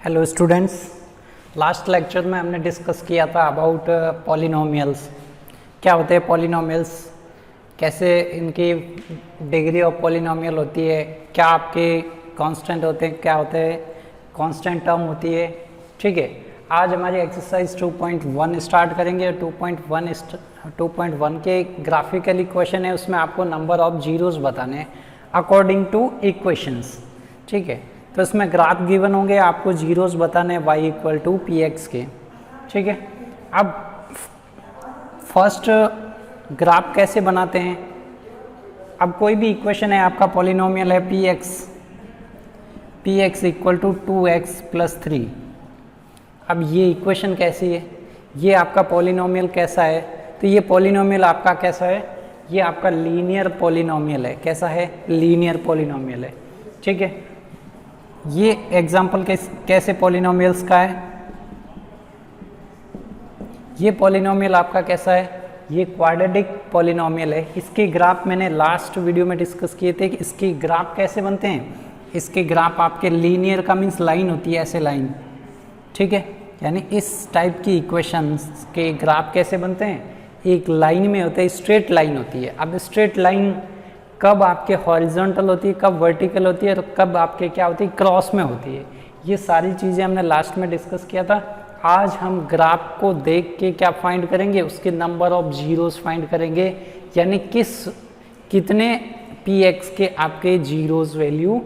Hello students, last lecture में हमने discuss किया था अबाउट पॉलिनोमियल्स। क्या होते हैं पॉलिनोमियल्स, कैसे इनकी डिग्री ऑफ पॉलिनोमियल होती है, क्या आपके कांस्टेंट होते हैं, क्या होते हैं कांस्टेंट टर्म होती है। ठीक है, आज हमारी एक्सरसाइज 2.1 स्टार्ट करेंगे। 2.1 के ग्राफिकल इक्वेशन है, उसमें आपको नंबर ऑफ जीरोस बताने हैं अकॉर्डिंग टू इक्वेशंस। ठीक है, तो इसमें ग्राफ गिवन होंगे, आपको जीरोस बताने y equal to P x के। ठीक है, अब फर्स्ट ग्राफ कैसे बनाते हैं। अब कोई भी इक्वेशन है, आपका पॉलिनोमियल है P x equal to 2x plus 3। अब ये इक्वेशन कैसी है, ये आपका पॉलिनोमियल कैसा है, तो ये पॉलिनोमियल आपका कैसा है, ये आपका लीनियर पॉलिनोमियल है। कैसा है, लीनियर पॉलिनोमियल है। ठीक है, ये एग्जाम्पल कैसे पॉलिनोमियल्स का है। ये पॉलिनोमियल आपका कैसा है, ये क्वाड्रेटिक पॉलिनोमियल है। इसके ग्राफ मैंने लास्ट वीडियो में डिस्कस किए थे कि इसके ग्राफ कैसे बनते हैं। इसके ग्राफ आपके लीनियर का मीन्स लाइन होती है, ऐसे लाइन। ठीक है, यानी इस टाइप की इक्वेशंस के ग्राफ कैसे बनते हैं, एक लाइन में होते हैं, स्ट्रेट लाइन होती है। अब स्ट्रेट लाइन कब आपके हॉरिजॉन्टल होती है, कब वर्टिकल होती है, और कब आपके क्या होती है, क्रॉस में होती है। ये सारी चीज़ें हमने लास्ट में डिस्कस किया था। आज हम ग्राफ को देख के क्या फाइंड करेंगे, उसके नंबर ऑफ जीरोस फाइंड करेंगे, यानी कितने पी एक्स के आपके जीरोस वैल्यू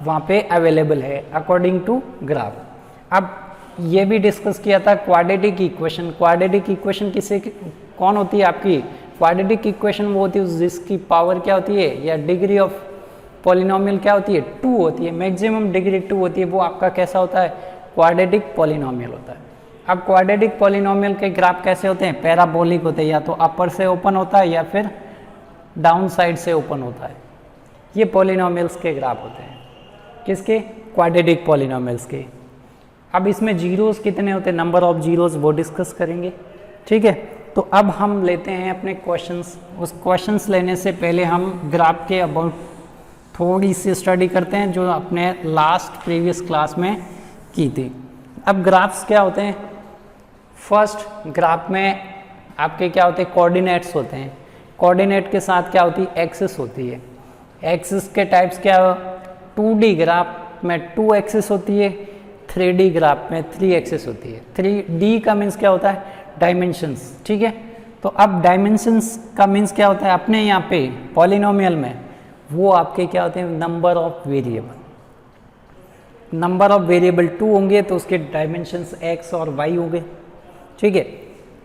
वहाँ पे अवेलेबल है अकॉर्डिंग टू ग्राफ। अब ये भी डिस्कस किया था क्वाड्रेटिक इक्वेशन। क्वाड्रेटिक इक्वेशन किसे कौन होती है आपकी, क्वाड्रेटिक इक्वेशन वो होती है जिसकी पावर क्या होती है, या डिग्री ऑफ पॉलिनोमियल क्या होती है, 2 होती है, मैक्सिमम डिग्री 2 होती है। वो आपका कैसा होता है, क्वाड्रेटिक पॉलिनोमियल होता है। अब क्वाड्रेटिक पॉलिनोमियल के ग्राफ कैसे होते हैं, पैराबोलिक होते हैं, या तो अपर से ओपन होता है या फिर डाउन साइड से ओपन होता है। ये पॉलिनोमियल्स के ग्राफ होते हैं, किसके, क्वाड्रेटिक पॉलिनोमियल्स के। अब इसमें जीरोस कितने होते हैं, नंबर ऑफ जीरोस, वो डिस्कस करेंगे। ठीक है, तो अब हम लेते हैं अपने क्वेश्चंस। उस क्वेश्चंस लेने से पहले हम ग्राफ के अबाउट थोड़ी सी स्टडी करते हैं, जो अपने लास्ट प्रीवियस क्लास में की थी। अब ग्राफ्स क्या होते हैं, फर्स्ट ग्राफ में आपके क्या होते हैं, कोऑर्डिनेट्स होते हैं। कोऑर्डिनेट के साथ क्या होती है, एक्सिस होती है। एक्सिस के टाइप्स क्या, 2D ग्राफ में 2 एक्सिस होती है, 3D ग्राफ में 3 एक्सिस होती है। 3D का मीन्स क्या होता है, डायमेंशंस। ठीक है, तो अब डायमेंशंस का मीन्स क्या होता है, अपने यहाँ पे पॉलिनोमियल में वो आपके क्या होते हैं, number of variable. Number of variable 2 होंगे तो उसके डायमेंशंस x और y होंगे। ठीक है,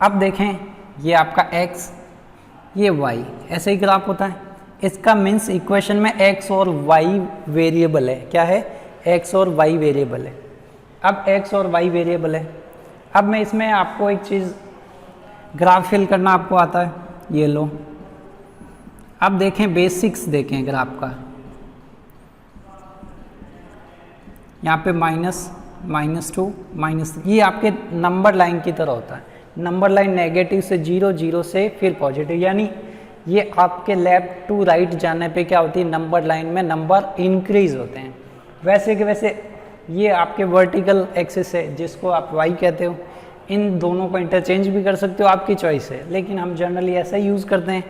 अब देखें ये आपका x, ये y, ऐसे ही ग्राफ होता है। इसका मीन्स इक्वेशन में x और y वेरिएबल है। क्या है, x और y वेरिएबल है। अब x और y वेरिएबल है। अब मैं इसमें आपको एक चीज़, ग्राफ फिल करना आपको आता है, ये लो। अब देखें बेसिक्स देखें ग्राफ का, यहाँ पे -2 -3, ये आपके नंबर लाइन की तरह होता है। नंबर लाइन नेगेटिव से 0, 0 से फिर पॉजिटिव, यानी ये आपके लेफ्ट टू राइट जाने पे क्या होती है, नंबर लाइन में नंबर इंक्रीज होते हैं। वैसे कि वैसे ये आपके वर्टिकल एक्सिस है, जिसको आप y कहते हो। इन दोनों को इंटरचेंज भी कर सकते हो, आपकी चॉइस है, लेकिन हम जनरली ऐसा ही यूज़ करते हैं।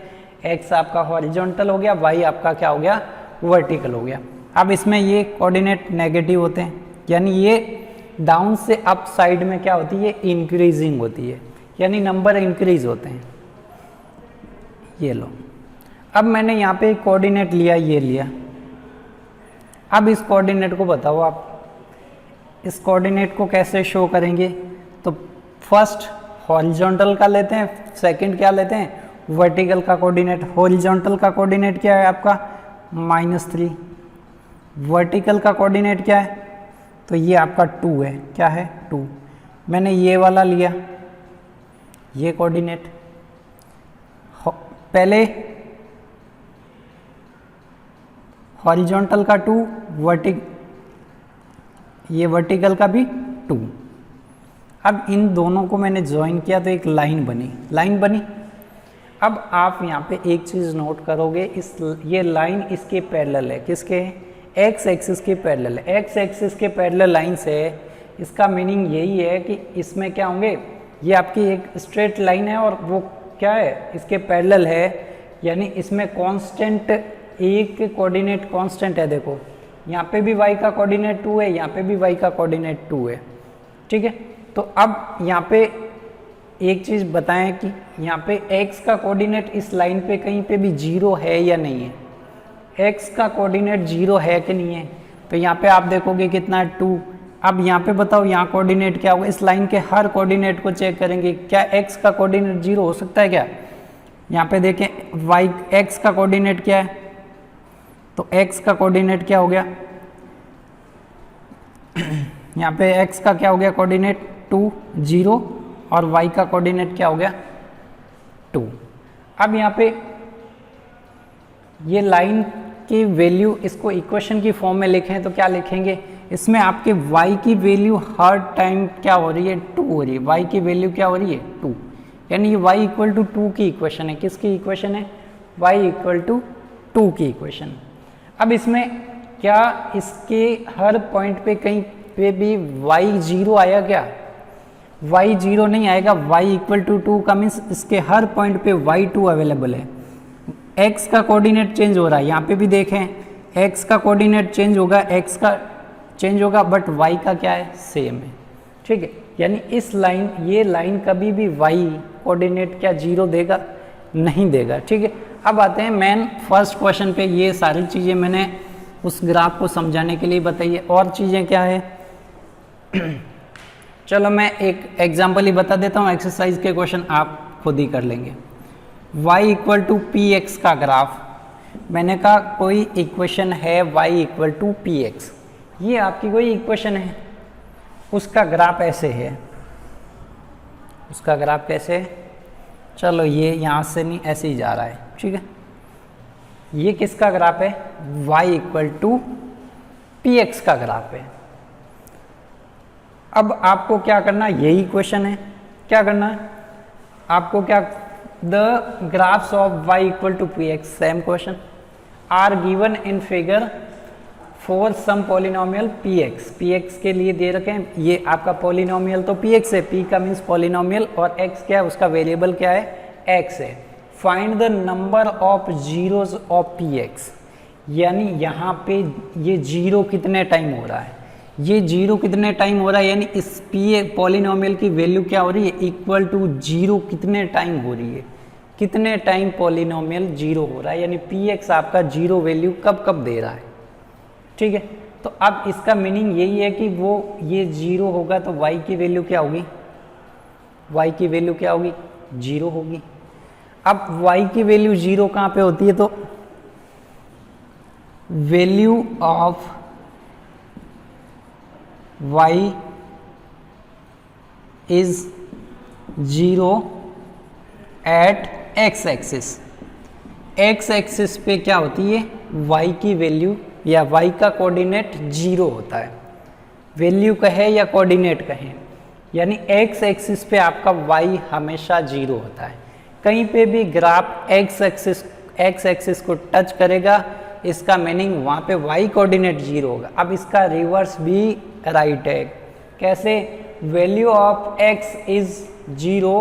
x आपका हॉरिजॉन्टल हो गया, y आपका क्या हो गया, वर्टिकल हो गया। अब इसमें ये कोऑर्डिनेट नेगेटिव होते हैं, यानी ये डाउन से अप साइड में क्या होती है, ये इंक्रीजिंग होती है, यानी नंबर इंक्रीज होते हैं। ये लो, अब मैंने यहाँ पे एक कोऑर्डिनेट लिया, ये लिया। अब इस कोऑर्डिनेट को बताओ आप, इस कोऑर्डिनेट को कैसे शो करेंगे। तो फर्स्ट हॉरिजॉन्टल का लेते हैं, सेकंड क्या लेते हैं, वर्टिकल का कोऑर्डिनेट। हॉरिजॉन्टल का कोऑर्डिनेट क्या है आपका, -3। वर्टिकल का कोऑर्डिनेट क्या है, तो ये आपका 2 है। क्या है, 2। मैंने ये वाला लिया, ये कोऑर्डिनेट। पहले हॉरिजॉन्टल का 2, ये वर्टिकल का भी 2। अब इन दोनों को मैंने ज्वाइन किया तो एक लाइन बनी। अब आप यहाँ पे एक चीज़ नोट करोगे, ये लाइन इसके पैरेलल है, किसके, एक्स एक्सिस के पैरेलल है। एक्स एक्सिस के पैरेलल लाइन से इसका मीनिंग यही है कि इसमें क्या होंगे, ये आपकी एक स्ट्रेट लाइन है और वो क्या है, इसके पैरेलल है, यानी इसमें कांस्टेंट एक कोऑर्डिनेट कांस्टेंट है। देखो यहाँ पे भी y का कोऑर्डिनेट 2 है, यहाँ पे भी y का कोऑर्डिनेट 2 है, ठीक है। तो अब यहाँ पे एक चीज़ बताएं कि यहाँ पे x का कोऑर्डिनेट इस लाइन पे कहीं पे भी 0 है या नहीं है। x का कोऑर्डिनेट 0 है कि नहीं है, तो यहाँ पे आप देखोगे कितना 2। अब यहाँ पे बताओ यहाँ कोऑर्डिनेट क्या होगा, इस लाइन के हर कोऑर्डिनेट को चेक करेंगे, क्या x का कोऑर्डिनेट 0 हो सकता है क्या। यहाँ पे देखें x का कोऑर्डिनेट क्या है, तो x का कोऑर्डिनेट क्या हो गया, यहाँ पे x का क्या हो गया कोऑर्डिनेट 2 0 और y का कोऑर्डिनेट क्या हो गया 2। अब यहाँ पे ये लाइन की वैल्यू इसको इक्वेशन की फॉर्म में लिखें तो क्या लिखेंगे, इसमें आपके y की वैल्यू हर टाइम क्या हो रही है 2 हो रही है, y की वैल्यू क्या हो रही है 2, यानी ये y इक्वल टू 2 की इक्वेशन है। किसकी इक्वेशन है, y इक्वल टू 2 की इक्वेशन। अब इसमें क्या इसके हर पॉइंट पे कहीं पे भी y 0 आया क्या, y 0 नहीं आएगा, y इक्वल टू 2 का मीन्स इसके हर पॉइंट पे y 2 अवेलेबल है। x का कोऑर्डिनेट चेंज हो रहा है, यहाँ पे भी देखें x का कोऑर्डिनेट चेंज होगा, x का चेंज होगा बट y का क्या है सेम है, ठीक है। यानी इस लाइन ये लाइन कभी भी y कोऑर्डिनेट क्या 0 देगा, नहीं देगा, ठीक है। अब आते हैं मेन फर्स्ट क्वेश्चन पे। ये सारी चीज़ें मैंने उस ग्राफ को समझाने के लिए बताई है, और चीज़ें क्या है चलो मैं एक एग्जांपल ही बता देता हूँ, एक्सरसाइज के क्वेश्चन आप खुद ही कर लेंगे। y equal to P x का ग्राफ, मैंने कहा कोई इक्वेशन है y equal to P x, ये आपकी कोई इक्वेशन है, उसका ग्राफ ऐसे है, उसका ग्राफ कैसे है, चलो ये यहाँ से नहीं ऐसे ही जा रहा है, ठीक है। ये किसका ग्राफ है, y equal to P x का ग्राफ है। अब आपको क्या करना, यही क्वेश्चन है, क्या करना है आपको, क्या the graphs of y equal to P x, same question, are given in figure for some polynomial px, px के लिए दे रखे हैं, ये आपका पॉलिनोमियल तो px है, p का मीन्स पॉलिनोमियल, और x क्या है उसका वेरिएबल क्या है x है। Find the number of zeros of px, यानी यहाँ पे ये जीरो कितने टाइम हो रहा है, ये जीरो कितने टाइम हो रहा है, यानी इस p पॉलिनोमियल की वैल्यू क्या हो रही है, इक्वल टू जीरो कितने टाइम हो रही है, कितने टाइम पॉलिनोमियल जीरो हो रहा है, यानी px आपका जीरो वैल्यू कब कब दे रहा है, ठीक है। तो अब इसका मीनिंग यही है कि वो ये जीरो होगा तो y की वैल्यू क्या होगी, y की वैल्यू क्या होगी, जीरो होगी। अब y की वैल्यू जीरो कहाँ पे होती है, तो value of y is zero at x axis, x axis पे क्या होती है y की वैल्यू या y का कोऑर्डिनेट जीरो होता है, वैल्यू कहे या कोऑर्डिनेट कहें, यानी x एक्सिस पे आपका y हमेशा जीरो होता है। कहीं पे भी ग्राफ x एक्सिस को टच करेगा, इसका मीनिंग वहाँ पे y कोऑर्डिनेट जीरो होगा। अब इसका रिवर्स भी राइट है, कैसे, value of x is zero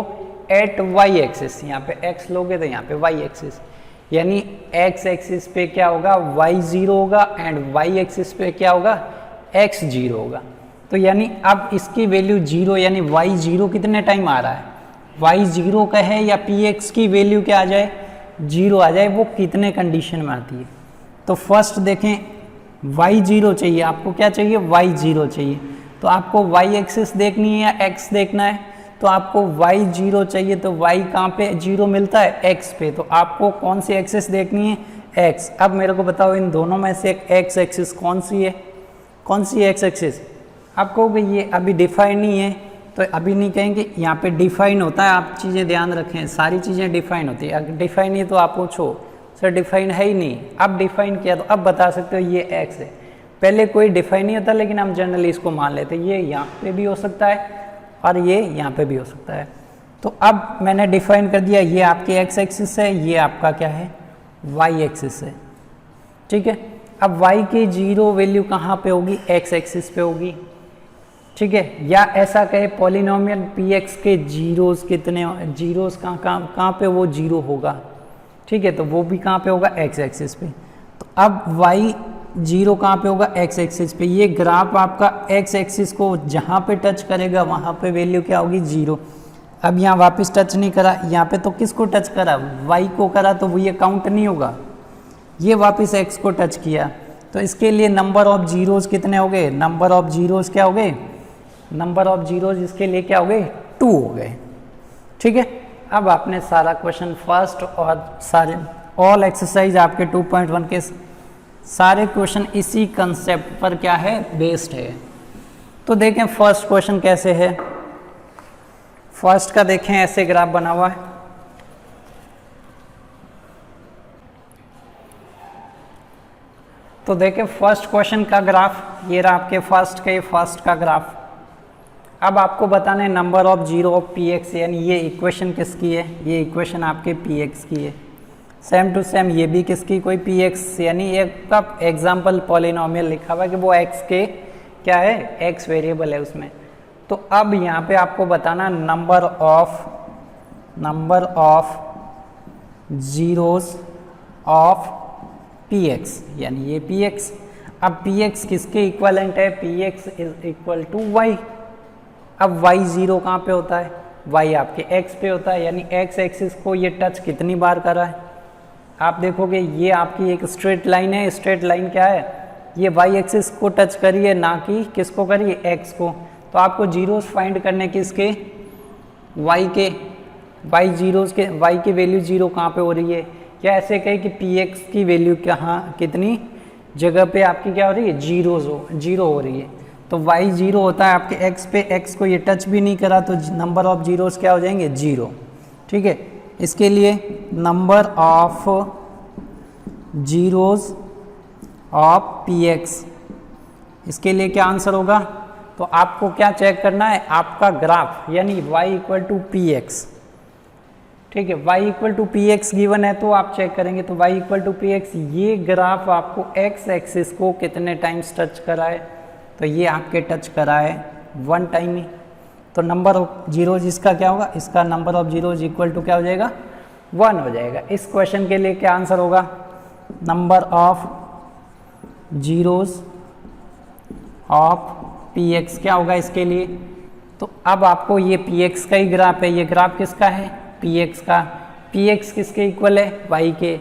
at y axis, यहाँ पे x लोगे तो यहाँ पे y एक्सिस, यानी x एक्सिस पे क्या होगा y जीरो होगा एंड y एक्सिस पे क्या होगा x जीरो होगा। तो यानी अब इसकी वैल्यू जीरो, यानी y जीरो कितने टाइम आ रहा है, y जीरो का है या px की वैल्यू क्या आ जाए, जीरो आ जाए, वो कितने कंडीशन में आती है। तो फर्स्ट देखें y जीरो चाहिए, आपको क्या चाहिए y जीरो चाहिए, तो आपको y एक्सिस देखनी है या x देखना है, तो आपको y जीरो चाहिए, तो y कहाँ पे जीरो मिलता है x पे, तो आपको कौन सी एक्सिस देखनी है x। अब मेरे को बताओ इन दोनों में से एक x एक्सिस कौन सी है, कौन सी x एक्सिस, आप कहोगे ये अभी डिफाइन नहीं है, तो अभी नहीं कहेंगे, यहाँ पे डिफाइन होता है, आप चीज़ें ध्यान रखें, सारी चीज़ें डिफाइन होती है, अगर डिफाइन नहीं तो आप पूछो सर डिफाइन है ही नहीं, अब डिफाइन किया तो अब बता सकते हो ये x है, पहले कोई डिफाइन नहीं होता लेकिन हम जनरली इसको मान लेते, ये यहाँ पे भी हो सकता है और ये यहाँ पे भी हो सकता है। तो अब मैंने डिफाइन कर दिया, ये आपकी x एक्सिस है, ये आपका क्या है y एक्सिस है, ठीक है। अब y की जीरो वैल्यू कहाँ पे होगी, x एक्सिस पे होगी, ठीक है। या ऐसा कहे पॉलिनोमियल px के जीरोस कितने, जीरोस कहाँ पे वो जीरो होगा, ठीक है, तो वो भी कहाँ पे होगा, x एक्सिस पे। तो अब y जीरो कहाँ पे होगा, x एक्सिस पे। ये ग्राफ आपका x एक्सिस को जहाँ पे टच करेगा वहाँ पे वैल्यू क्या होगी, जीरो। अब यहाँ वापस टच नहीं करा, यहाँ पे तो किसको टच करा, y को करा, तो वो ये काउंट नहीं होगा। ये वापस x को टच किया, तो इसके लिए नंबर ऑफ जीरोस कितने हो गए, नंबर ऑफ जीरोस क्या हो गए, नंबर ऑफ जीरोस इसके लिए क्या हो गए, 2 हो गए, ठीक है। अब आपने सारा क्वेश्चन फर्स्ट और सारे ऑल एक्सरसाइज आपके 2.1 के सारे क्वेश्चन इसी कंसेप्ट पर क्या है, बेस्ड है। तो देखें फर्स्ट क्वेश्चन कैसे है। फर्स्ट का देखें, ऐसे ग्राफ बना हुआ है, तो देखें फर्स्ट क्वेश्चन का ग्राफ, ये रहा आपके फर्स्ट का ग्राफ। अब आपको बताना है number of zero of P X, यानी ये इक्वेशन किसकी है, ये इक्वेशन आपके पी एक्स की है। सेम टू सेम ये भी किसकी, कोई पी एक्स, यानी एक का एग्जाम्पल पॉलिनोमियल लिखा हुआ है कि वो एक्स के क्या है, एक्स वेरिएबल है उसमें। तो अब यहाँ पे आपको बताना number of zeros of P X, यानी ये पी एक्स। अब पी एक्स किसके इक्वलेंट है, P X is equal to Y. अब y जीरो कहाँ पे होता है, y आपके x पे होता है, यानी x एक्सिस को ये टच कितनी बार कर रहा है, आप देखोगे ये आपकी एक स्ट्रेट लाइन है। स्ट्रेट लाइन क्या है, ये y एक्सिस को टच करिए, ना कि किसको करिए, x को। तो आपको जीरोस फाइंड करने किसके, y जीरोस के, y की वैल्यू जीरो कहाँ पे हो रही है, क्या ऐसे कहे कि px की वैल्यू कहाँ, कितनी जगह पे आपकी क्या हो रही है, जीरो हो रही है। तो y जीरो होता है आपके x पे, x को ये टच भी नहीं करा, तो नंबर ऑफ जीरोस क्या हो जाएंगे, जीरो, ठीक है। इसके लिए number of zeros of px, इसके लिए क्या आंसर होगा, तो आपको क्या चेक करना है, आपका ग्राफ, यानी y equal to P X, ठीक है। y equal to P X given है, तो आप चेक करेंगे, तो y equal to P x, ये ग्राफ आपको x एक्सिस को कितने टाइम्स टच करा है, तो ये आपके टच करा है 1 टाइम ही। तो नंबर ऑफ जीरोज इसका क्या होगा, इसका number of zeros equal to क्या हो जाएगा, 1 हो जाएगा। इस क्वेश्चन के लिए क्या आंसर होगा, number of zeros of P x क्या होगा इसके लिए। तो अब आपको ये पी एक्स का ही ग्राफ है, ये ग्राफ किसका है, पी एक्स का। पी एक्स किसके इक्वल है, वाई के।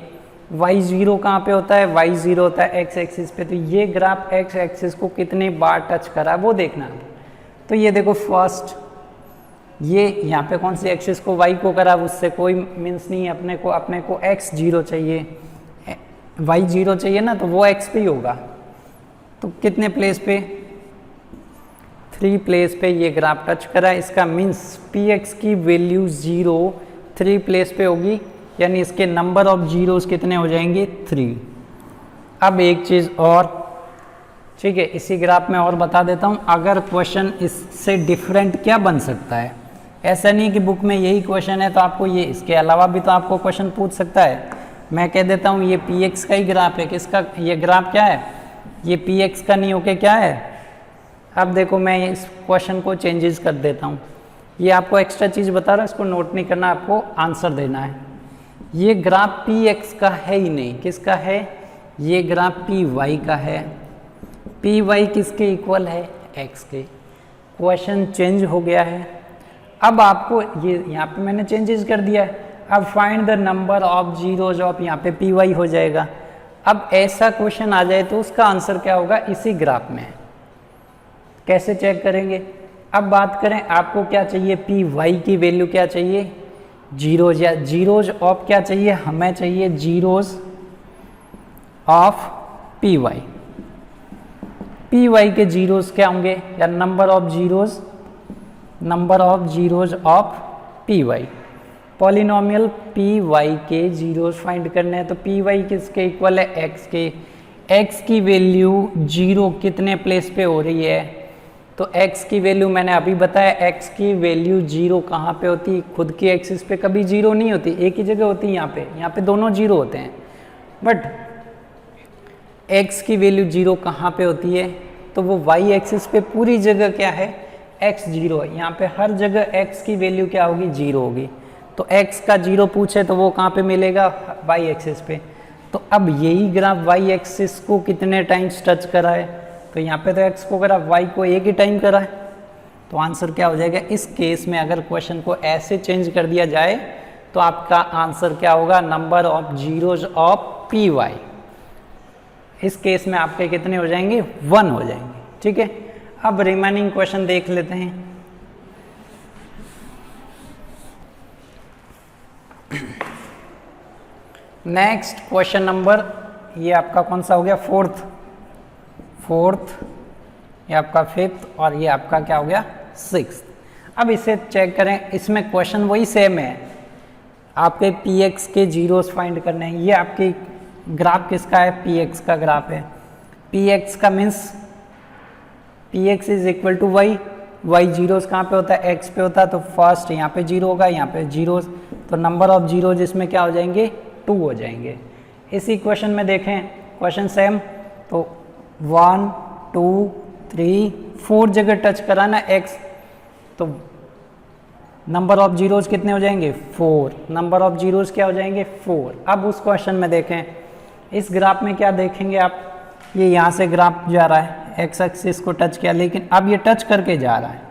वाई जीरो कहाँ पे होता है, वाई जीरो होता है एक्स एक्सिस पे। तो ये ग्राफ एक्स एक्सिस को कितने बार टच करा वो देखना है। तो ये देखो फर्स्ट, ये यहाँ पे कौन सी एक्सिस को, वाई को करा, उससे कोई मीन्स नहीं है, अपने को एक्स जीरो चाहिए, वाई जीरो चाहिए ना, तो वो एक्स पे ही होगा। तो कितने प्लेस पे, 3 प्लेस पे ये ग्राफ टच करा, इसका मीन्स पी एक्स की वैल्यू 0 3 प्लेस पे होगी, यानी इसके नंबर ऑफ जीरोस कितने हो जाएंगे, 3। अब एक चीज़ और, ठीक है, इसी ग्राफ में और बता देता हूँ, अगर क्वेश्चन इससे डिफरेंट क्या बन सकता है। ऐसा नहीं कि बुक में यही क्वेश्चन है तो आपको ये, इसके अलावा भी तो आपको क्वेश्चन पूछ सकता है। मैं कह देता हूँ ये पी एक्स का ही ग्राफ है, किसका, ये ग्राफ क्या है, ये पी एक्स का नहीं होके क्या है। अब देखो मैं इस क्वेश्चन को चेंजेस कर देता हूँ, ये आपको एक्स्ट्रा चीज़ बता रहा हूँ, इसको नोट नहीं करना, आपको आंसर देना है। ये ग्राफ पी एक्स का है ही नहीं, किसका है, ये ग्राफ पी वाई का है। पी वाई किसके इक्वल है, एक्स के। क्वेश्चन चेंज हो गया है। अब आपको ये यहाँ पे मैंने चेंजेस कर दिया है। अब find the number of zeros of, यहाँ पे पी वाई हो जाएगा। अब ऐसा क्वेश्चन आ जाए तो उसका आंसर क्या होगा, इसी ग्राफ में। कैसे चेक करेंगे, अब बात करें आपको क्या चाहिए, पी वाई की वैल्यू क्या चाहिए, जीरोज, या जीरोज ऑफ क्या चाहिए, हमें चाहिए zeros of P Y. P Y के जीरोज क्या होंगे, या number of zeros of P Y. Polynomial P Y के जीरोज फाइंड करने हैं, तो पी वाई किसके इक्वल है, एक्स के। एक्स की वैल्यू 0 कितने प्लेस पे हो रही है, तो x की वैल्यू मैंने अभी बताया, x की वैल्यू 0 कहाँ पे होती है, खुद की एक्सिस पे कभी 0 नहीं होती, एक ही जगह होती है, यहाँ पे दोनों 0 होते हैं। बट x की वैल्यू 0 कहाँ पे होती है, तो वो y एक्सिस पे पूरी जगह क्या है, x 0 है। यहाँ पे हर जगह x की वैल्यू क्या होगी, 0 होगी। तो x का 0 पूछे तो वो कहाँ पे मिलेगा, y एक्सिस पे। तो अब यही ग्राफ y एक्सिस को कितने टाइम्स टच करा है, तो यहाँ पे तो x को करा, y को एक ही टाइम करा है। तो आंसर क्या हो जाएगा, इस केस में अगर क्वेश्चन को ऐसे चेंज कर दिया जाए तो आपका आंसर क्या होगा, number of zeros of P Y. इस केस में आपके कितने हो जाएंगे, 1 हो जाएंगे। ठीक है, अब रिमेनिंग क्वेश्चन देख लेते हैं। नेक्स्ट क्वेश्चन नंबर, ये आपका कौन सा हो गया, फोर्थ, ये आपका 5th और ये आपका क्या हो गया, 6th। अब इसे चेक करें, इसमें क्वेश्चन वही सेम है, आपके px के जीरोस फाइंड करने हैं। ये आपकी ग्राफ किसका है, px का ग्राफ है। px का means px is equal to y zeros कहाँ पे होता है, x पे होता है। तो फर्स्ट यहाँ पे 0 होगा, यहाँ पे जीरोस, तो नंबर ऑफ जीरो जिसमें क्या हो जाएंगे, 2 हो जाएंगे। इसी क्वेश्चन में देखें, क्वेश्चन सेम, तो 1 2 3 4 जगह टच करा ना x, तो नंबर ऑफ जीरोज कितने हो जाएंगे, 4। नंबर ऑफ जीरोज क्या हो जाएंगे, 4। अब उस क्वेश्चन में देखें, इस ग्राफ में क्या देखेंगे आप, ये यहाँ से ग्राफ जा रहा है, एक्स एक्सिस को टच किया, लेकिन अब ये टच करके जा रहा है।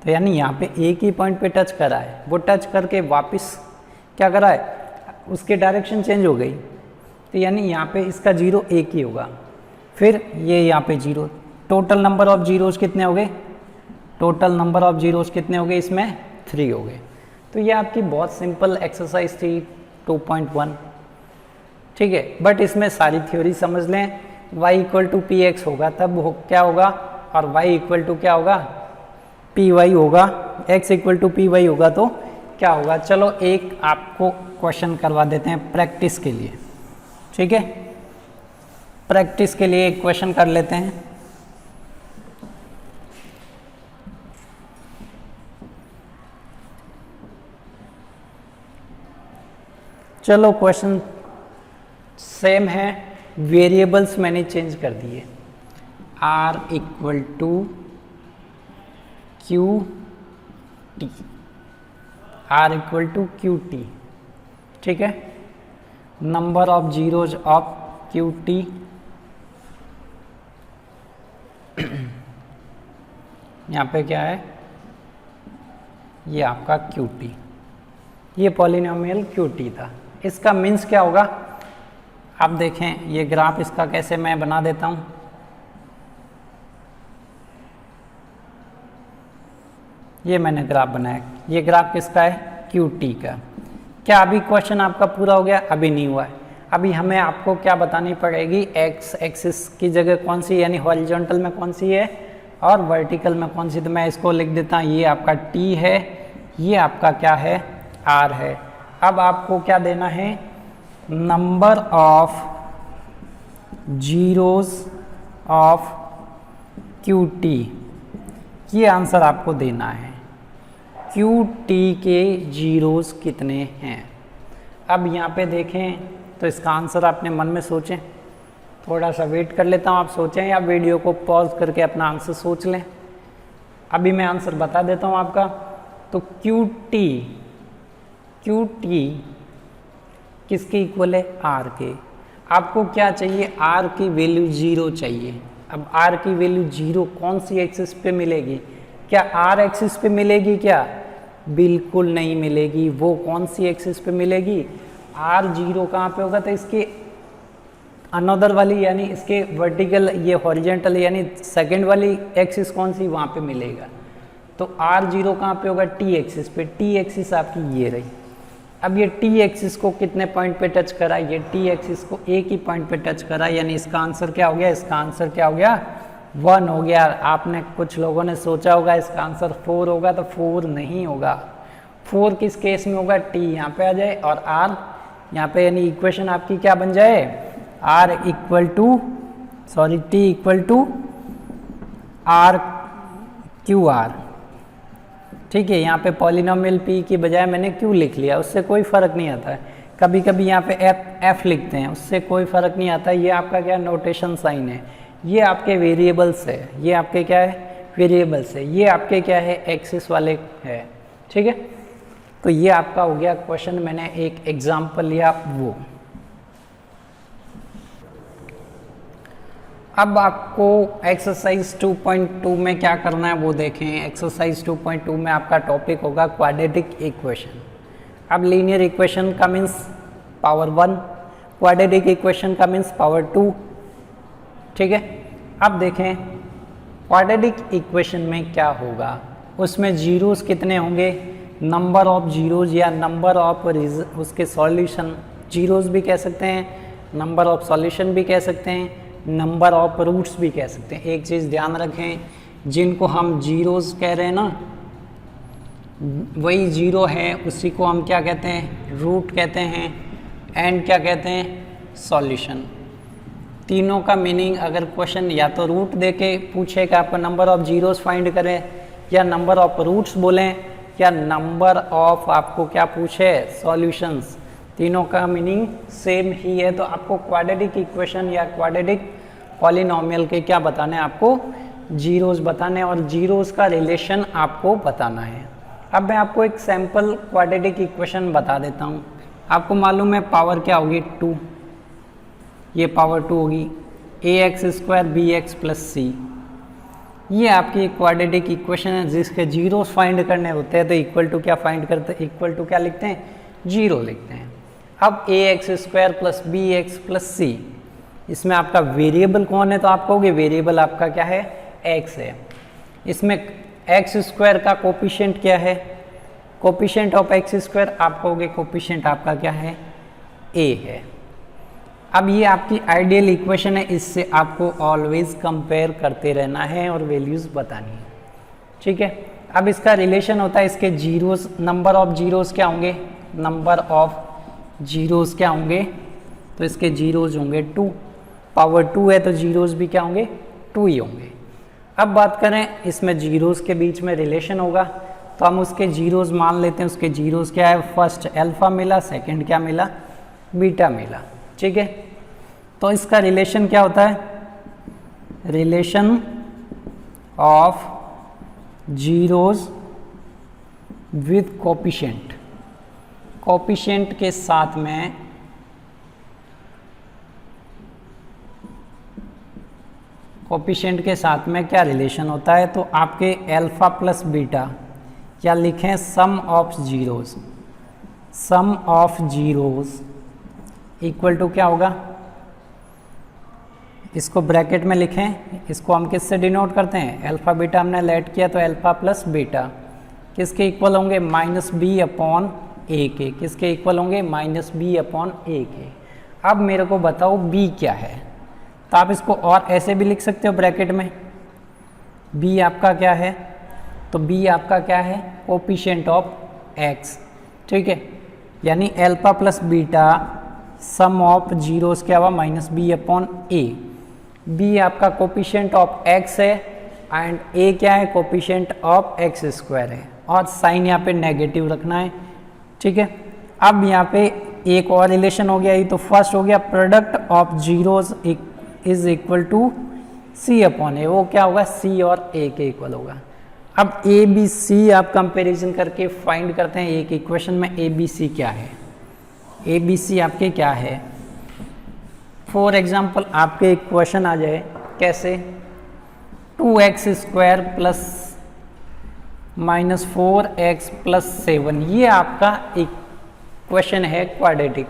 तो यानी यहाँ पे एक ही पॉइंट पे टच करा है, वो टच करके वापस क्या करा है, उसके डायरेक्शन चेंज हो गई। तो यानी यहाँ पे इसका 0 एक ही होगा, फिर ये यहाँ पे 0। टोटल नंबर ऑफ जीरोज कितने हो गए, टोटल नंबर ऑफ जीरोज कितने हो गए, इसमें 3 हो गए। तो ये आपकी बहुत सिंपल एक्सरसाइज थी 2.1। ठीक है, बट इसमें सारी थ्योरी समझ लें। y equal to P X होगा तब क्या होगा, और y इक्वल टू क्या होगा, पी वाई होगा, x equal to P Y होगा तो क्या होगा। चलो एक आपको क्वेश्चन करवा देते हैं प्रैक्टिस के लिए। ठीक है, प्रैक्टिस के लिए एक क्वेश्चन कर लेते हैं। चलो क्वेश्चन सेम है, वेरिएबल्स मैंने चेंज कर दिए, r equal to Q T, r equal to Q T. ठीक है, number of zeros of Q T, यहाँ पे क्या है, ये आपका क्यू टी, ये पॉलिनोमियल क्यू टी था। इसका मीन्स क्या होगा, आप देखें ये ग्राफ इसका कैसे मैं बना देता हूँ। ये मैंने ग्राफ बनाया, ये ग्राफ किसका है, क्यू टी का। क्या अभी क्वेश्चन आपका पूरा हो गया, अभी नहीं हुआ है। अभी हमें आपको क्या बतानी पड़ेगी, एक्स एक्सिस की जगह कौन सी, यानी हॉरिजॉन्टल में कौन सी है और वर्टिकल में कौन सी। तो मैं इसको लिख देता हूँ, ये आपका टी है, ये आपका क्या है, आर है। अब आपको क्या देना है, number of zeros of Q T, ये आंसर आपको देना है। क्यू टी के जीरोज कितने हैं। अब यहाँ पे देखें तो इसका आंसर आपने मन में सोचें, थोड़ा सा वेट कर लेता हूँ, आप सोचें या वीडियो को पॉज करके अपना आंसर सोच लें। अभी मैं आंसर बता देता हूँ आपका। तो क्यू टी किसके इक्वल है, आर के। आपको क्या चाहिए, आर की वैल्यू 0 चाहिए। अब आर की वैल्यू 0 कौन सी एक्सिस पे मिलेगी, क्या आर एक्सिस पे मिलेगी, क्या बिल्कुल नहीं मिलेगी। वो कौन सी एक्सिस पे मिलेगी, आर 0 कहाँ पे होगा, तो इसके अनदर वाली यानी इसके वर्टिकल, ये हॉरिजॉन्टल यानी सेकंड वाली एक्सिस कौन सी, वहाँ पे मिलेगा। तो आर 0 कहाँ पे होगा, टी एक्सिस पे। टी एक्सिस आपकी ये रही। अब ये टी एक्सिस को कितने पॉइंट पे टच करा, ये टी एक्सिस को एक ही पॉइंट पे टच करा, यानी इसका आंसर क्या हो गया, इसका आंसर क्या हो गया, 1 हो गया। आपने कुछ लोगों ने सोचा होगा इसका आंसर 4 होगा, तो 4 नहीं होगा। 4 किस केस में होगा, टी यहाँ पे आ जाए और आर यहाँ पे, यानी इक्वेशन आपकी क्या बन जाए, R equal to T equal to R Q R. ठीक है, यहाँ पे पॉलिनोमियल p की बजाय मैंने q लिख लिया, उससे कोई फर्क नहीं आता है। कभी कभी यहाँ पे एफ लिखते हैं, उससे कोई फ़र्क नहीं आता। ये आपका क्या नोटेशन साइन है, ये आपके वेरिएबल्स है, ये आपके क्या है वेरिएबल्स है, ये आपके क्या है एक्सिस वाले है। ठीक है, तो ये आपका हो गया क्वेश्चन, मैंने एक एग्जाम्पल लिया वो। अब आपको एक्सरसाइज 2.2 में क्या करना है वो देखें। एक्सरसाइज 2.2 में आपका टॉपिक होगा क्वाड्रेटिक इक्वेशन। अब लीनियर इक्वेशन का मीन्स पावर 1, क्वाड्रेटिक इक्वेशन का मीन्स पावर 2। ठीक है, अब देखें क्वाड्रेटिक इक्वेशन में क्या होगा, उसमें जीरोस कितने होंगे, नंबर ऑफ जीरोज या नंबर ऑफ उसके सॉल्यूशन, जीरोस भी कह सकते हैं, नंबर ऑफ सॉल्यूशन भी कह सकते हैं, नंबर ऑफ रूट्स भी कह सकते हैं। एक चीज़ ध्यान रखें, जिनको हम जीरोस कह रहे हैं ना, वही जीरो है, उसी को हम क्या कहते हैं रूट कहते हैं, एंड क्या कहते हैं सॉल्यूशन। तीनों का मीनिंग अगर क्वेश्चन या तो रूट देके पूछेगा आपको नंबर ऑफ जीरोस फाइंड करें, या नंबर ऑफ रूट्स बोलें, या नंबर ऑफ आपको क्या पूछे सॉल्यूशंस, तीनों का मीनिंग सेम ही है। तो आपको क्वाड्रेटिक इक्वेशन या क्वाड्रेटिक पॉलिनोमियल के क्या बताने हैं, आपको जीरोस बताने और जीरोस का रिलेशन आपको बताना है। अब मैं आपको एक सैम्पल क्वाड्रेटिक इक्वेशन बता देता हूँ। आपको मालूम है पावर क्या होगी 2, ये पावर 2 होगी, ax² bx + c। ये आपकी क्वाड्रेटिक इक्वेशन है जिसके जीरोस फाइंड करने होते हैं। तो इक्वल टू क्या फाइंड करते हैं, इक्वल टू क्या लिखते हैं, जीरो लिखते हैं। अब ax² + bx + c, इसमें आपका वेरिएबल कौन है, तो आप कहोगे वेरिएबल आपका क्या है x है। इसमें x² का कोफिशिएंट क्या है, कोफिशिएंट ऑफ x², आप कहोगे कोफिशिएंट आपका क्या है a है। अब ये आपकी आइडियल इक्वेशन है, इससे आपको ऑलवेज कंपेयर करते रहना है और वैल्यूज़ बतानी है। ठीक है, अब इसका रिलेशन होता है इसके जीरोस, नंबर ऑफ जीरोस क्या होंगे, नंबर ऑफ जीरोस क्या होंगे, तो इसके जीरोस होंगे 2, पावर 2 है तो जीरोस भी क्या होंगे 2 ही होंगे। अब बात करें इसमें जीरोस के बीच में रिलेशन होगा, तो हम उसके जीरोस मान लेते हैं। उसके जीरोस क्या है, फर्स्ट अल्फा मिला, सेकंड क्या मिला बीटा मिला। ठीक है, तो इसका रिलेशन क्या होता है, relation of zeros with coefficient, coefficient के साथ में कोफिशिएंट के साथ में क्या रिलेशन होता है, तो आपके अल्फा + बीटा या लिखें sum of zeros, sum of zeros equal to क्या होगा, इसको ब्रैकेट में लिखें, इसको हम किससे डिनोट करते हैं, अल्फा बीटा हमने लेट किया तो अल्फा + बीटा किसके इक्वल होंगे, -b/a के, किसके इक्वल होंगे -b/a के। अब मेरे को बताओ b क्या है, तो आप इसको और ऐसे भी लिख सकते हो ब्रैकेट में, b आपका क्या है, तो b आपका क्या है कोफिशिएंट ऑफ x। ठीक है, यानी alpha + beta some of zeros क्या हुआ -b/a। b आपका कोफिशिएंट ऑफ x है एंड a क्या है कोफिशिएंट ऑफ x² है, और साइन यहाँ पे नेगेटिव रखना है। ठीक है, अब यहाँ पे एक और रिलेशन हो गया, ये तो फर्स्ट हो गया product of zeros is equal to c/a, वो क्या होगा c और a के इक्वल होगा। अब a b c आप कंपैरिजन करके फाइंड करते हैं एक इक्वेशन में a b c क्या है, a b c आपके क्या है। फॉर एग्जांपल आपके एक क्वेश्चन आ जाए कैसे, 2x² + -4x + 7, ये आपका एक क्वेश्चन है क्वाड्रेटिक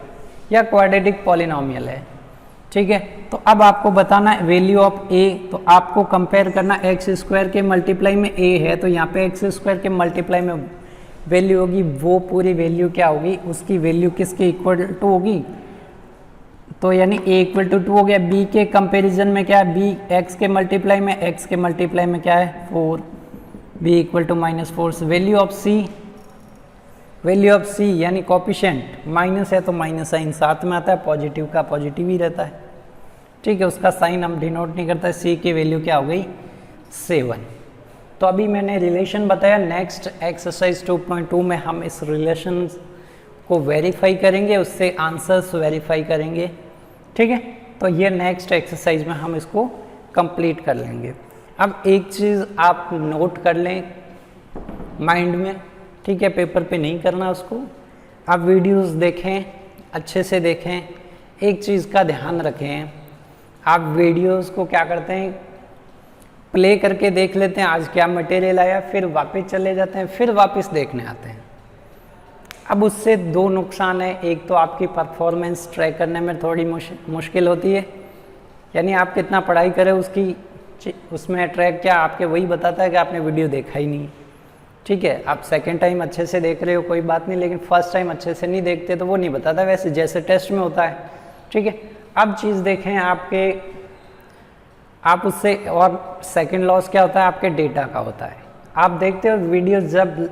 या क्वाड्रेटिक पॉलिनोमियल है। ठीक है, तो अब आपको बताना है वैल्यू ऑफ a, तो आपको कंपेयर करना x² के मल्टीप्लाई में a है, तो यहाँ पे x² के मल्टीप्लाई में वैल्यू होगी, वो पूरी वैल्यू क्या होगी, उसकी वैल्यू किसके इक्वल टू होगी, तो यानी a = 2 हो गया। b के कंपैरिजन में क्या है, b x के मल्टीप्लाई में, x के मल्टीप्लाई में क्या है 4, b = -4। Value of c, value of c यानी कोफिशिएंट माइनस है तो माइनस साइन साथ में आता है, पॉजिटिव का पॉजिटिव ही रहता है। ठीक है, उसका साइन हम डिनोट नहीं करता। c की वैल्यू क्या हो गई 7। तो अभी मैंने रिलेशन बताया, नेक्स्ट एक्सरसाइज 2.2 में हम इस रिलेशन को वेरीफाई करेंगे, उससे आंसर्स वेरीफाई करेंगे। ठीक है, तो ये नेक्स्ट एक्सरसाइज में हम इसको कंप्लीट कर लेंगे। अब एक चीज़ आप नोट कर लें माइंड में, ठीक है, पेपर पे नहीं करना उसको। आप वीडियोस देखें, अच्छे से देखें। एक चीज़ का ध्यान रखें, आप वीडियोस को क्या करते हैं, प्ले करके देख लेते हैं आज क्या मटेरियल आया, फिर वापस चले जाते हैं, फिर वापस देखने आते हैं। अब उससे दो नुकसान है, एक तो आपकी परफॉर्मेंस ट्रैक करने में थोड़ी मुश्किल होती है, यानी आप कितना पढ़ाई करें उसमें ट्रैक क्या आपके वही बताता है कि आपने वीडियो देखा ही नहीं। ठीक है, आप सेकंड टाइम अच्छे से देख रहे हो कोई बात नहीं, लेकिन फर्स्ट टाइम अच्छे से नहीं देखते तो वो नहीं बताता, वैसे जैसे टेस्ट में होता है। ठीक है, अब चीज़ देखें आप उससे, और सेकंड लॉस क्या होता है, आपके डेटा का होता है। आप देखते हो वीडियो जब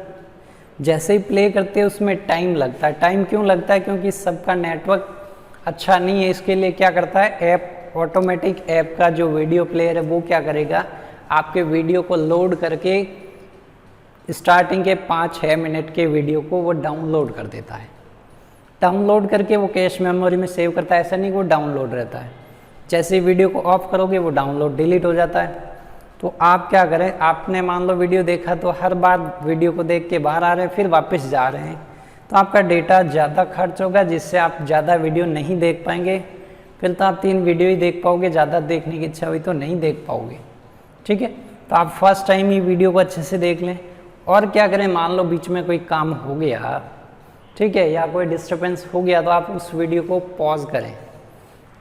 जैसे ही प्ले करते हो उसमें टाइम लगता है। टाइम क्यों लगता है, क्योंकि सबका नेटवर्क अच्छा नहीं है। इसके लिए क्या करता है ऐप, ऑटोमेटिक ऐप का जो वीडियो प्लेयर है वो क्या करेगा, आपके वीडियो को लोड करके स्टार्टिंग के 5-6 मिनट के वीडियो को वो डाउनलोड कर देता है। डाउनलोड करके वो कैश मेमोरी में सेव करता है, ऐसा नहीं वो डाउनलोड रहता है। जैसे वीडियो को ऑफ करोगे वो डाउनलोड डिलीट हो जाता है। तो आप क्या करें, आपने मान लो वीडियो देखा तो हर बार वीडियो को देख के बाहर आ रहे हैं, फिर वापस जा रहे हैं, तो आपका डेटा ज़्यादा खर्च होगा, जिससे आप ज़्यादा वीडियो नहीं देख पाएंगे। फिर तो आप 3 वीडियो ही देख पाओगे, ज़्यादा देखने की इच्छा हुई तो नहीं देख पाओगे। ठीक है, तो आप फर्स्ट टाइम ही वीडियो को अच्छे से देख लें। और क्या करें, मान लो बीच में कोई काम हो गया, ठीक है, या कोई डिस्टर्बेंस हो गया, तो आप उस वीडियो को पॉज करें,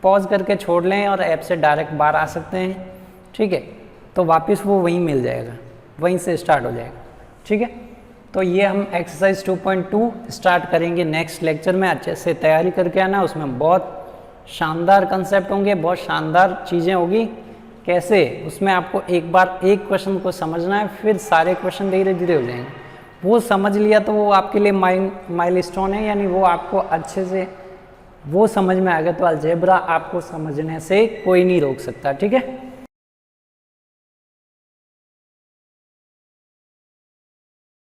पॉज करके छोड़ लें और ऐप से डायरेक्ट बाहर आ सकते हैं। ठीक है, तो वापस वो वहीं मिल जाएगा, वहीं से स्टार्ट हो जाएगा। ठीक है, तो ये हम एक्सरसाइज 2.2 स्टार्ट करेंगे नेक्स्ट लेक्चर में। अच्छे से तैयारी करके आना, उसमें बहुत शानदार कंसेप्ट होंगे, बहुत शानदार चीज़ें होगी। कैसे, उसमें आपको एक बार एक क्वेश्चन को समझना है, फिर सारे क्वेश्चन धीरे धीरे हो जाएंगे। वो समझ लिया तो वो आपके लिए माइलस्टोन है, यानी वो आपको अच्छे से वो समझ में आ गया तो अलजेब्रा आपको समझने से कोई नहीं रोक सकता। ठीक है।